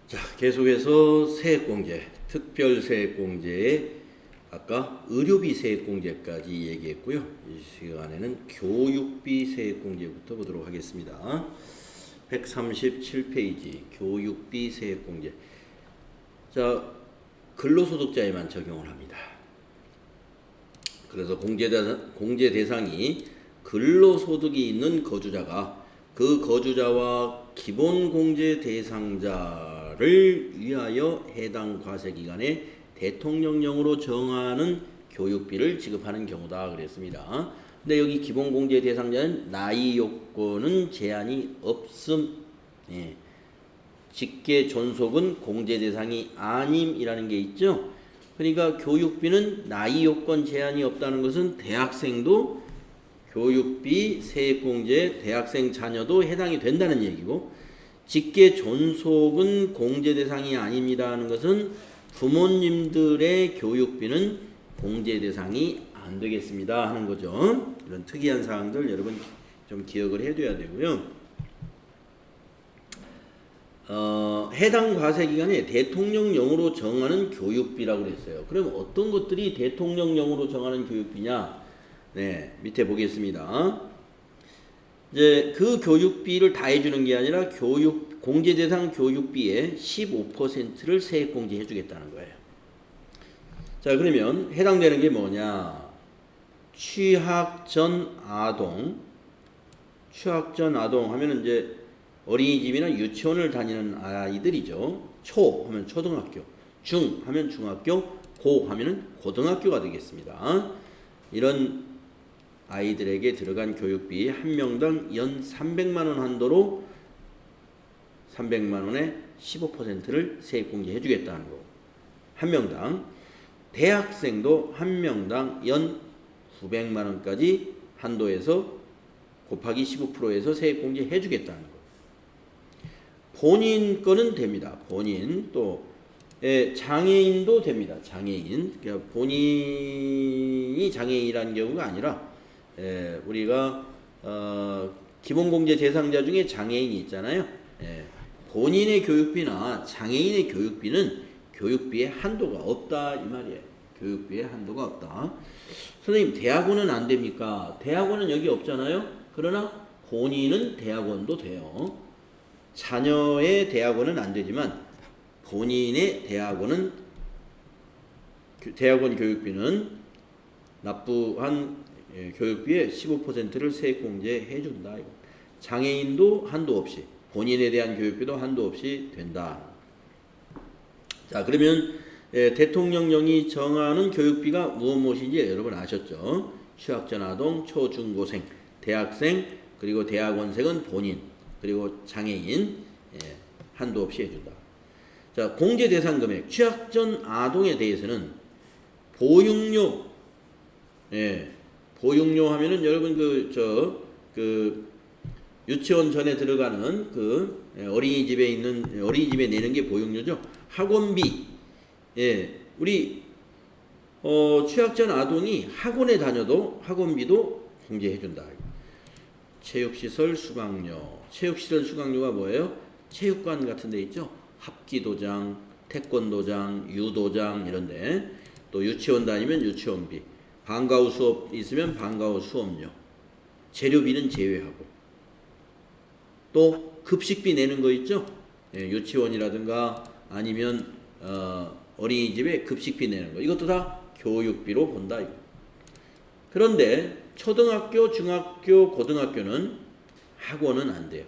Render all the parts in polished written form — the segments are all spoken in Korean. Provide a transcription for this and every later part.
자, 계속해서 세액공제, 특별세액공제에 아까 의료비 세액공제까지 얘기했고요. 이 시간에는 교육비 세액공제부터 보도록 하겠습니다. 137페이지 교육비 세액공제. 자, 근로소득자에만 적용을 합니다. 그래서 공제 대상이 근로소득이 있는 거주자가 그 거주자와 기본공제 대상자를 위하여 해당 과세기간에 대통령령으로 정하는 교육비를 지급하는 경우다 그랬습니다. 근데 여기 기본공제 대상자는 나이 요건은 제한이 없음. 예. 직계 존속은 공제 대상이 아님이라는 게 있죠. 그러니까 교육비는 나이 요건 제한이 없다는 것은 대학생도 교육비 세액공제 대학생 자녀도 해당이 된다는 얘기고, 직계 존속은 공제 대상이 아닙니다 하는 것은 부모님들의 교육비는 공제 대상이 안 되겠습니다 하는 거죠. 이런 특이한 사항들 여러분 좀 기억을 해둬야 되고요. 해당 과세기간에 대통령령으로 정하는 교육비라고 그랬어요. 그럼 어떤 것들이 대통령령으로 정하는 교육비냐? 네, 밑에 보겠습니다. 이제 그 교육비를 다 해주는 게 아니라 공제 대상 교육비의 15%를 세액 공제해 주겠다는 거예요. 자, 그러면 해당되는 게 뭐냐? 취학 전 아동 하면은 이제 어린이집이나 유치원을 다니는 아이들이죠. 초 하면 초등학교, 중 하면 중학교, 고 하면은 고등학교가 되겠습니다. 이런 아이들에게 들어간 교육비 한 명당 연 300만 원 한도로 300만 원에 15%를 세액 공제해 주겠다는 거. 한 명당. 대학생도 한 명당 연 900만 원까지 한도에서 곱하기 15%에서 세액 공제해 주겠다는 거. 본인 거는 됩니다. 본인 또 장애인도 됩니다. 장애인. 그러니까 본인이 장애인이라는 경우가 아니라 우리가 기본공제 대상자 중에 장애인이 있잖아요. 본인의 교육비나 장애인의 교육비는 교육비에 한도가 없다 이 말이에요. 교육비에 한도가 없다. 선생님 대학원은 안 됩니까? 대학원은 여기 없잖아요. 그러나 본인은 대학원도 돼요. 자녀의 대학원은 안 되지만 본인의 대학원 교육비는 납부한 교육비의 15%를 세액 공제해 준다. 장애인도 한도 없이, 본인에 대한 교육비도 한도 없이 된다. 자, 그러면 대통령령이 정하는 교육비가 무엇인지 여러분 아셨죠? 취학전 아동, 초중고생, 대학생, 그리고 대학원생은 본인, 그리고 장애인 한도 없이 해준다. 자, 공제 대상 금액, 취학전 아동에 대해서는 보육료, 보육료 하면은 여러분 유치원 전에 들어가는 어린이집에 내는 게 보육료죠. 학원비, 우리 취학전 아동이 학원에 다녀도 학원비도 공제해준다. 체육시설 수강료, 체육시설 수강료가 뭐예요? 체육관 같은 데 있죠. 합기도장, 태권도장, 유도장 이런데, 또 유치원 다니면 유치원비, 방과후 수업 있으면 방과후 수업료, 재료비는 제외하고, 또 급식비 내는 거 있죠. 유치원이라든가 아니면 어린이집에 급식비 내는 거, 이것도 다 교육비로 본다. 그런데 초등학교, 중학교, 고등학교는 학원은 안 돼요.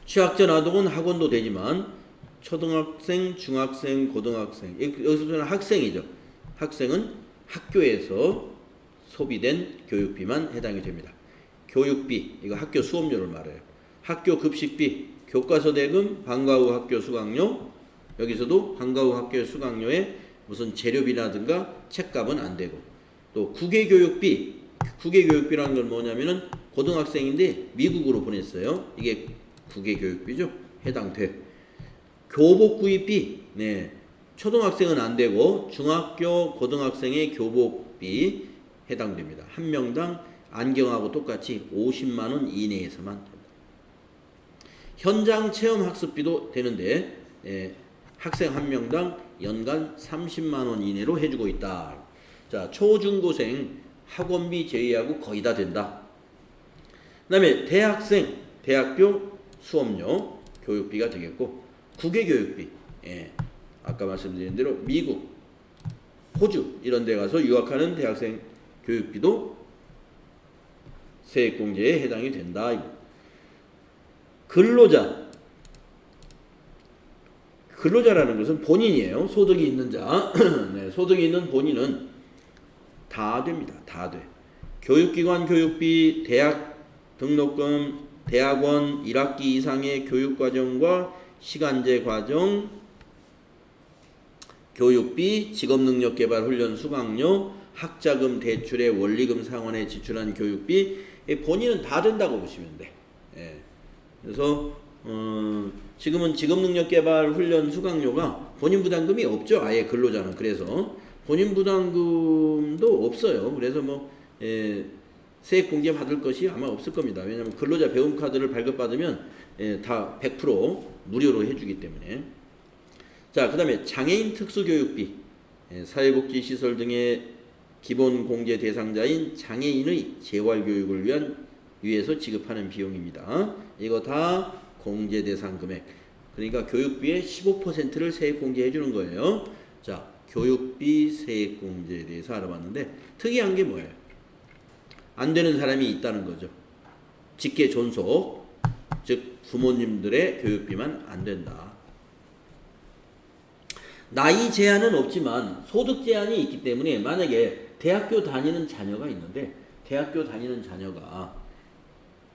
취학전 아동은 학원도 되지만 초등학생, 중학생, 고등학생, 여기서부터는 학생이죠. 학생은 학교에서 소비된 교육비만 해당이 됩니다. 교육비, 이거 학교 수업료를 말해요. 학교 급식비, 교과서 대금, 방과후 학교 수강료, 여기서도 방과후 학교 수강료에 무슨 재료비라든가 책값은 안 되고, 또 국외교육비라는 건 뭐냐면은 고등학생인데 미국으로 보냈어요. 이게 국외교육비죠. 해당돼. 교복구입비, 초등학생은 안 되고 중학교, 고등학생의 교복비 해당됩니다. 한 명당 안경하고 똑같이 50만 원 이내에서만 된다. 현장 체험 학습비도 되는데 학생 한 명당 연간 30만 원 이내로 해주고 있다. 자, 초중고생 학원비 제외하고 거의 다 된다. 그 다음에 대학생, 대학교 수업료, 교육비가 되겠고, 국외교육비, 아까 말씀드린 대로 미국, 호주 이런 데 가서 유학하는 대학생 교육비도 세액공제에 해당이 된다. 근로자라는 것은 본인이에요. 소득이 있는 자. 네, 소득이 있는 본인은 다 됩니다. 다 돼. 교육기관 교육비, 대학 등록금, 대학원 1학기 이상의 교육과정과 시간제 과정, 교육비, 직업능력개발훈련 수강료, 학자금 대출의 원리금 상환에 지출한 교육비, 본인은 다 된다고 보시면 돼. 그래서 지금은 직업능력개발훈련 수강료가 본인 부담금이 없죠. 아예 근로자는. 그래서 본인 부담금도 없어요. 그래서 뭐 세액공제 받을 것이 아마 없을 겁니다. 왜냐하면 근로자 배움카드를 발급받으면 다 100% 무료로 해주기 때문에. 자, 그 다음에 장애인 특수교육비, 사회복지시설 등의 기본공제 대상자인 장애인의 재활교육을 위해서 지급하는 비용입니다. 이거 다 공제 대상 금액. 그러니까 교육비의 15%를 세액공제해 주는 거예요. 자, 교육비 세액공제에 대해서 알아봤는데 특이한 게 뭐예요? 안 되는 사람이 있다는 거죠. 직계 존속, 즉 부모님들의 교육비만 안 된다. 나이 제한은 없지만 소득 제한이 있기 때문에 만약에 대학교 다니는 자녀가 있는데 대학교 다니는 자녀가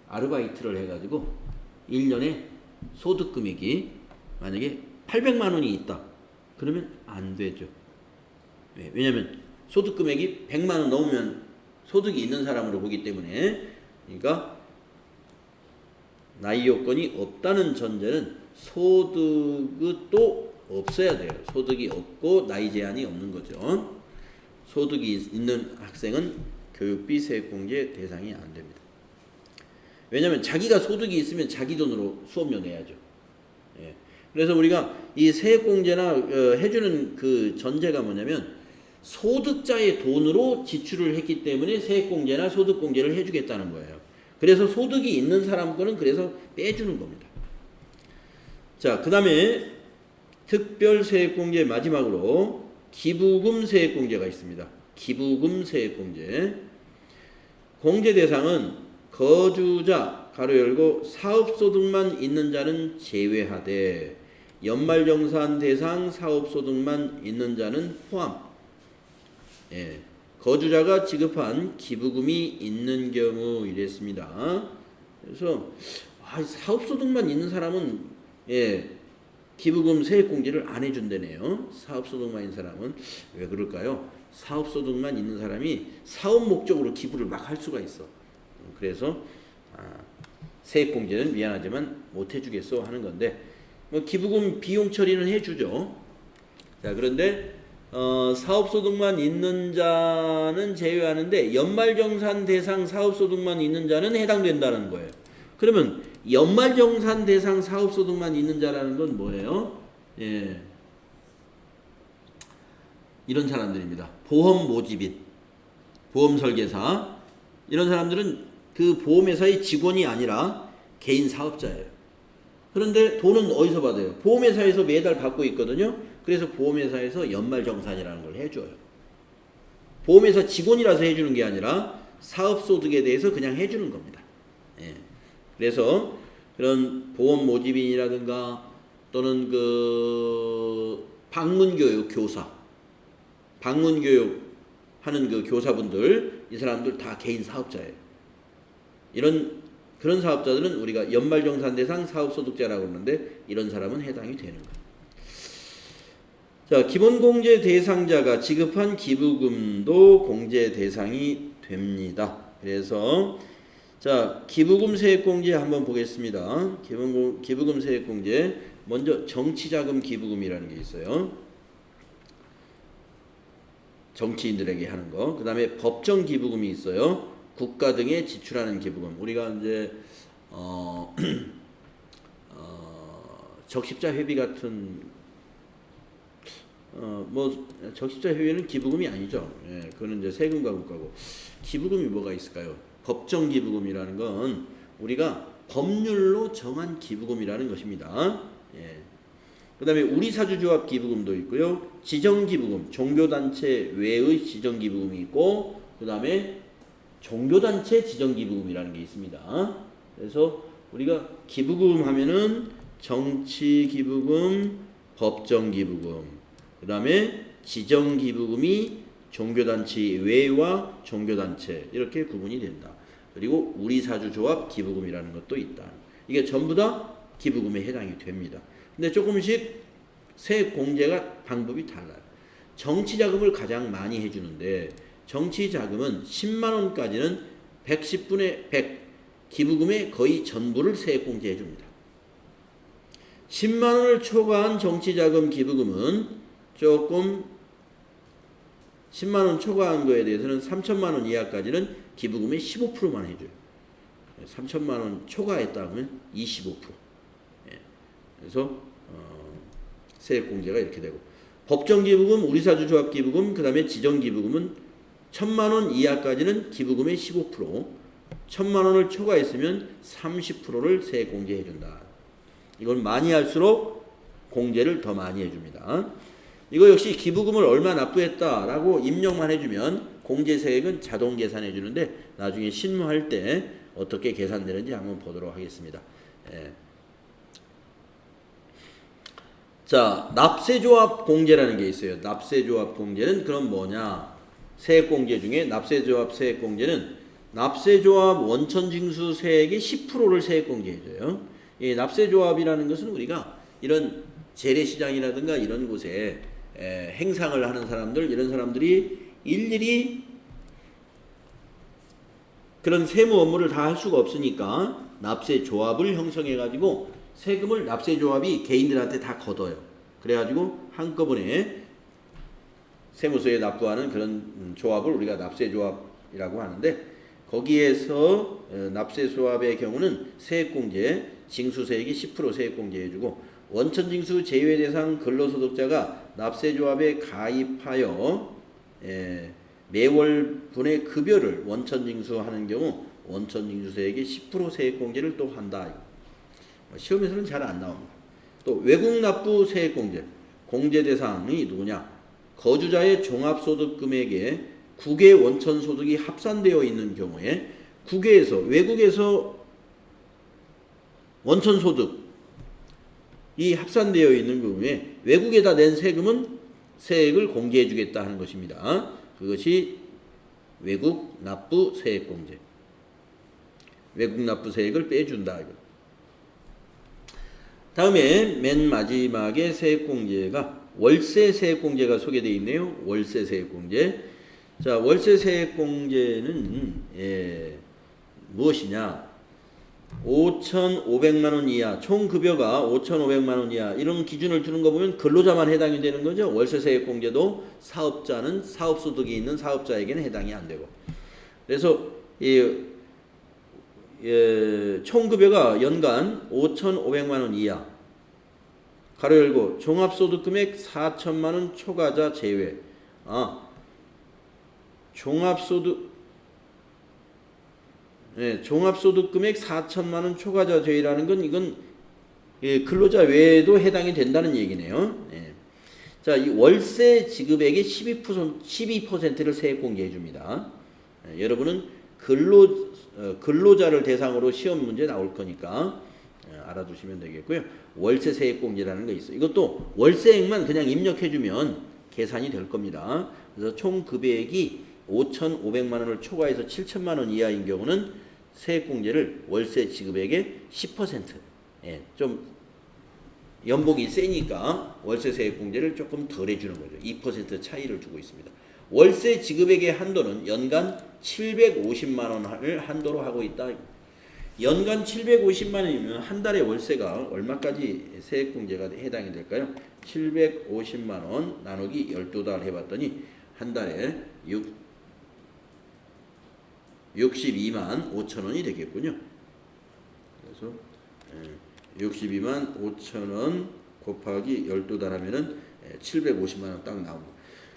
아르바이트를 해가지고 1년에 소득 금액이 만약에 800만 원이 있다. 그러면 안 되죠. 왜냐하면 소득 금액이 100만 원 넘으면 소득이 있는 사람으로 보기 때문에. 그러니까 나이 요건이 없다는 전제는 소득이 또 없어야 돼요. 소득이 없고 나이 제한이 없는 거죠. 소득이 있는 학생은 교육비 세액공제 대상이 안 됩니다. 왜냐하면 자기가 소득이 있으면 자기 돈으로 수업료 내야죠. 그래서 우리가 이 세액공제나 해주는 그 전제가 뭐냐면 소득자의 돈으로 지출을 했기 때문에 세액공제나 소득공제를 해주겠다는 거예요. 그래서 소득이 있는 사람 거는 그래서 빼주는 겁니다. 자, 그 다음에 특별세액공제 마지막으로 기부금 세액공제가 있습니다. 기부금 세액공제. 공제 대상은 거주자 가로 열고 사업소득만 있는 자는 제외하되 연말정산 대상 사업소득만 있는 자는 포함. 거주자가 지급한 기부금이 있는 경우 이랬습니다. 그래서 사업소득만 있는 사람은 기부금 세액공제를 안 해준다네요. 사업소득만 있는 사람은 왜 그럴까요? 사업소득만 있는 사람이 사업 목적으로 기부를 막 할 수가 있어. 그래서 세액공제는 미안하지만 못 해주겠어 하는 건데 뭐 기부금 비용 처리는 해주죠. 자, 그런데 사업소득만 있는 자는 제외하는데 연말정산 대상 사업소득만 있는 자는 해당된다는 거예요. 그러면 연말정산 대상 사업소득만 있는 자라는 건 뭐예요? 이런 사람들입니다. 보험 모집인, 보험 설계사, 이런 사람들은 그 보험회사의 직원이 아니라 개인 사업자예요. 그런데 돈은 어디서 받아요? 보험회사에서 매달 받고 있거든요. 그래서 보험회사에서 연말정산이라는 걸 해줘요. 보험회사 직원이라서 해주는 게 아니라 사업소득에 대해서 그냥 해주는 겁니다. 그래서 그런 보험 모집인이라든가 또는 그 방문교육 교사, 방문교육 하는 그 교사분들, 이 사람들 다 개인 사업자예요. 그런 사업자들은 우리가 연말정산 대상 사업소득자라고 하는데 이런 사람은 해당이 되는 거예요. 자, 기본공제 대상자가 지급한 기부금도 공제 대상이 됩니다. 그래서 자, 기부금 세액공제 한번 보겠습니다. 기부금 세액공제, 먼저 정치자금 기부금이라는 게 있어요. 정치인들에게 하는 거. 그 다음에 법정 기부금이 있어요. 국가 등에 지출하는 기부금. 우리가 이제 적십자 회비 같은 뭐 적십자 회비는 기부금이 아니죠. 예, 그거는 이제 세금과 국가고 기부금이 뭐가 있을까요? 법정 기부금이라는 건 우리가 법률로 정한 기부금이라는 것입니다. 예. 그다음에 우리사주조합 기부금도 있고요. 지정기부금, 종교단체 외의 지정기부금이 있고 그다음에 종교단체 지정기부금이라는 게 있습니다. 그래서 우리가 기부금 하면은 정치기부금, 법정기부금, 그다음에 지정기부금이 종교단체 외와 종교단체 이렇게 구분이 된다. 그리고 우리사주조합 기부금이라는 것도 있다. 이게 전부 다 기부금에 해당이 됩니다. 근데 조금씩 세액 공제가 방법이 달라요. 정치자금을 가장 많이 해주는데 정치자금은 10만 원까지는 110분의 100 기부금의 거의 전부를 세액 공제해 줍니다. 10만 원을 초과한 정치자금 기부금은 조금 10만 원 초과한 거에 대해서는 3천만 원 이하까지는 기부금의 15%만 해줘요. 3천만 원 초과했다 하면 25%. 예. 그래서 세액 공제가 이렇게 되고 법정 기부금, 우리사주조합 기부금, 그 다음에 지정 기부금은 1,000만 원 이하까지는 기부금의 15%, 1,000만 원을 초과했으면 30%를 세액 공제해 준다. 이건 많이 할수록 공제를 더 많이 해줍니다. 이거 역시 기부금을 얼마 납부했다라고 입력만 해주면 공제세액은 자동 계산해 주는데 나중에 신무할 때 어떻게 계산되는지 한번 보도록 하겠습니다. 예. 자, 납세조합 공제라는 게 있어요. 납세조합 공제는 그럼 뭐냐? 세액 공제 중에 납세조합 세액 공제는 납세조합 원천징수 세액의 10%를 세액 공제해줘요. 이 납세조합이라는 것은 우리가 이런 재래시장이라든가 이런 곳에 행상을 하는 사람들, 이런 사람들이 일일이 그런 세무 업무를 다 할 수가 없으니까 납세조합을 형성해가지고 세금을 납세조합이 개인들한테 다 걷어요. 그래가지고 한꺼번에 세무서에 납부하는 그런 조합을 우리가 납세조합이라고 하는데 거기에서 납세조합의 경우는 세액공제, 징수세액이 10% 세액공제해주고 원천징수 제외대상 근로소득자가 납세조합에 가입하여 매월분의 급여를 원천징수하는 경우 원천징수세액의 10% 세액공제를 또 한다. 시험에서는 잘 안 나옵니다. 또 외국납부 세액공제, 공제 대상이 누구냐? 거주자의 종합소득금액에 국외 원천소득이 합산되어 있는 경우에 국외에서 외국에서 원천소득이 합산되어 있는 경우에 외국에다 낸 세금은 세액을 공제해 주겠다 하는 것입니다. 그것이 외국 납부 세액 공제. 외국 납부 세액을 빼준다. 다음에 맨 마지막에 세액 공제가 월세 세액 공제가 소개되어 있네요. 월세 세액 공제. 자, 월세 세액 공제는 무엇이냐? 5,500만 원 이하, 총 급여가 5,500만 원 이하 이런 기준을 두는 거 보면 근로자만 해당이 되는 거죠. 월세 세액 공제도 사업자는 사업소득이 있는 사업자에게는 해당이 안 되고. 그래서 총 급여가 연간 5,500만 원 이하 가로 열고 종합소득금액 4천만 원 초과자 제외. 종합소득금액 4천만 원 초과자 제외라는 건 이건 근로자 외에도 해당이 된다는 얘기네요. 자, 이 월세 지급액의 12%를 세액 공제해 줍니다. 여러분은 근로자를 대상으로 시험 문제 나올 거니까 알아두시면 되겠고요. 월세 세액 공제라는 거 있어요. 이것도 월세액만 그냥 입력해 주면 계산이 될 겁니다. 그래서 총 급여액이 5,500만 원을 초과해서 7천만 원 이하인 경우는 세액 공제를 월세 지급액의 10%, 좀 연봉이 세니까 월세 세액 공제를 조금 덜 해주는 거죠. 2% 차이를 주고 있습니다. 월세 지급액의 한도는 연간 750만 원을 한도로 하고 있다. 연간 750만 원이면 한 달에 월세가 얼마까지 세액 공제가 해당이 될까요? 750만 원 나누기 12달 해봤더니 한 달에 62만 5천 원이 되겠군요. 그래서 62만 5천 원 곱하기 12달 하면은 750만 원 딱 나옵니다.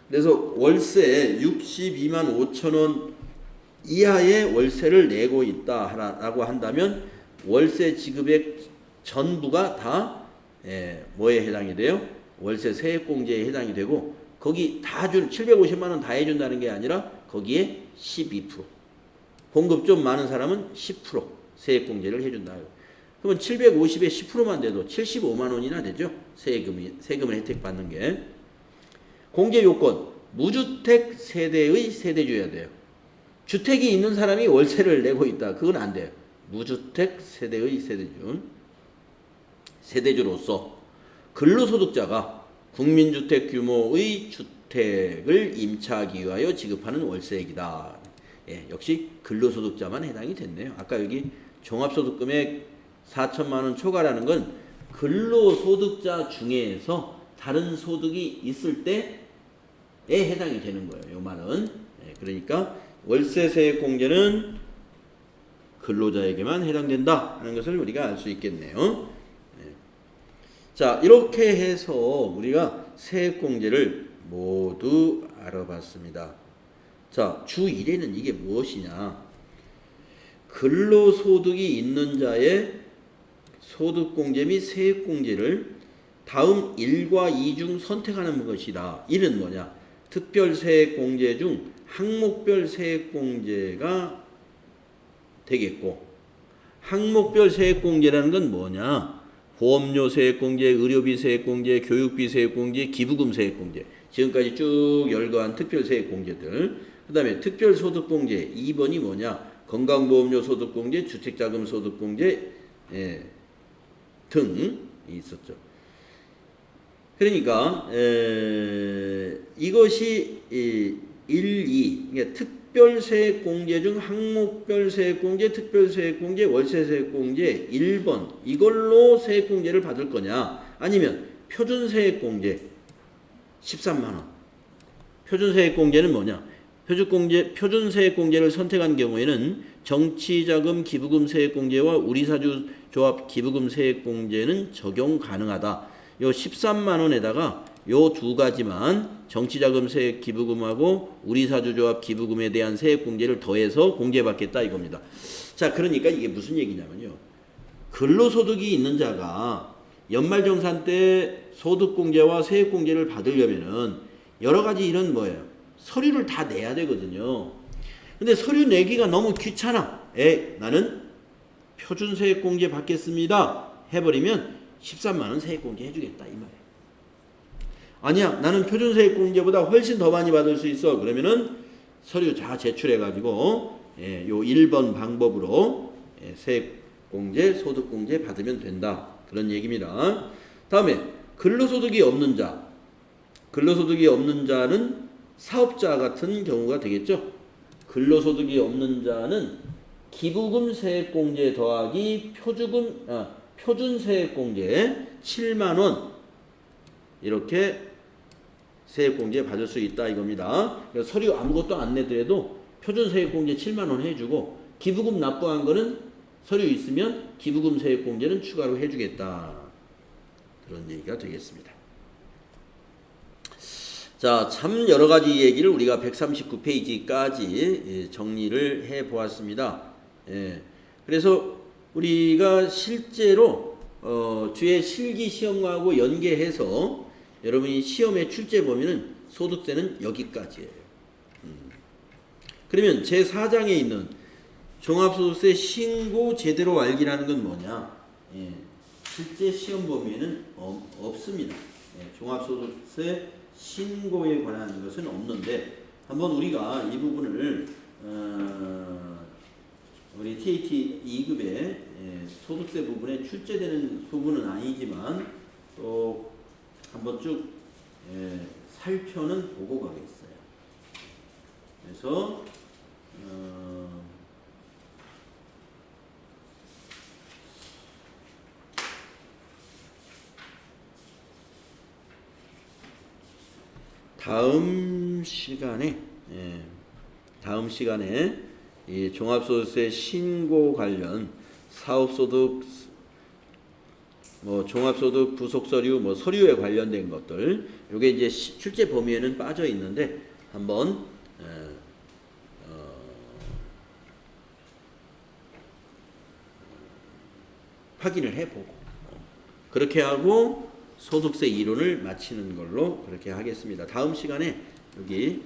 그래서 월세 62만 5천 원 이하의 월세를 내고 있다라고 한다면 월세 지급액 전부가 다 뭐에 해당이 돼요? 월세 세액공제에 해당이 되고 거기 다 750만 원 다 해준다는 게 아니라 거기에 12% 공급 좀 많은 사람은 10% 세액공제를 해준다. 그러면 750에 10%만 돼도 75만 원이나 되죠. 세금을 혜택받는 게. 공제 요건 무주택 세대의 세대주여야 돼요. 주택이 있는 사람이 월세를 내고 있다. 그건 안 돼요. 무주택 세대의 세대주로서 근로소득자가 국민주택 규모의 주택을 임차하기 위하여 지급하는 월세액이다. 역시 근로소득자만 해당이 됐네요. 아까 여기 종합소득금액 4천만 원 초과라는 건 근로소득자 중에서 다른 소득이 있을 때에 해당이 되는 거예요. 요 말은. 그러니까 월세세액 공제는 근로자에게만 해당된다 하는 것을 우리가 알 수 있겠네요. 자, 이렇게 해서 우리가 세액 공제를 모두 알아봤습니다. 자, 주 1에는 이게 무엇이냐? 근로소득이 있는 자의 소득공제 및 세액공제를 다음 1과 2 중 선택하는 것이다. 1은 뭐냐? 특별세액공제 중 항목별 세액공제가 되겠고, 항목별 세액공제라는 건 뭐냐? 보험료 세액공제, 의료비 세액공제, 교육비 세액공제, 기부금 세액공제. 지금까지 쭉 열거한 특별세액공제들. 그 다음에 특별소득공제 2번이 뭐냐? 건강보험료 소득공제, 주택자금 소득공제 등이 있었죠. 그러니까 이것이 1, 2 그러니까 특별세액공제 중 항목별 세액공제, 특별세액공제, 월세세액공제 1번 이걸로 세액공제를 받을 거냐 아니면 표준세액공제 13만원 표준세액공제는 뭐냐 표준세액공제를 선택한 경우에는 정치자금 기부금 세액공제와 우리사주조합 기부금 세액공제는 적용 가능하다. 요 13만 원에다가 요 두 가지만 정치자금 세액 기부금하고 우리사주조합 기부금에 대한 세액공제를 더해서 공제받겠다 이겁니다. 자, 그러니까 이게 무슨 얘기냐면요. 근로소득이 있는 자가 연말정산 때 소득공제와 세액공제를 받으려면은 여러 가지 이런 뭐예요. 서류를 다 내야 되거든요. 근데 서류 내기가 너무 귀찮아. 나는 표준세액공제 받겠습니다. 해버리면 13만원 세액공제 해주겠다 이 말이에요. 아니야 나는 표준세액공제보다 훨씬 더 많이 받을 수 있어. 그러면은 서류 다 제출해가지고 요 1번 방법으로 세액공제 소득공제 받으면 된다. 그런 얘기입니다. 다음에 근로소득이 없는 자. 근로소득이 없는 자는 사업자 같은 경우가 되겠죠. 근로소득이 없는 자는 기부금 세액공제 더하기 표준세액공제 7만원 이렇게 세액공제 받을 수 있다 이겁니다. 서류 아무것도 안 내더라도 표준세액공제 7만원 해주고 기부금 납부한 거는 서류 있으면 기부금 세액공제는 추가로 해주겠다. 그런 얘기가 되겠습니다. 자, 참 여러 가지 얘기를 우리가 139페이지까지 정리를 해 보았습니다. 그래서 우리가 실제로 뒤에 실기 시험하고 연계해서 여러분이 시험에 출제 보면은 소득세는 여기까지예요. 그러면 제4장에 있는 종합소득세 신고 제대로 알기라는 건 뭐냐? 실제 시험 보면은 없습니다. 종합소득세 신고에 관한 것은 없는데 한번 우리가 이 부분을 우리 TAT 2급의 소득세 부분에 출제되는 부분은 아니지만 또 한번 쭉 살펴는 보고 가겠어요. 그래서 다음 시간에 이 종합소득세 신고 관련 사업소득 뭐 종합소득, 부속서류, 뭐 서류에 관련된 것들, 요게 이제 출제 범위에는 빠져 있는데 한번 확인을 해보고 그렇게 하고 소득세 이론을 마치는 걸로 그렇게 하겠습니다. 다음 시간에 여기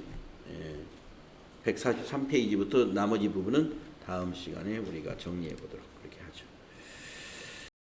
143페이지부터 나머지 부분은 다음 시간에 우리가 정리해 보도록.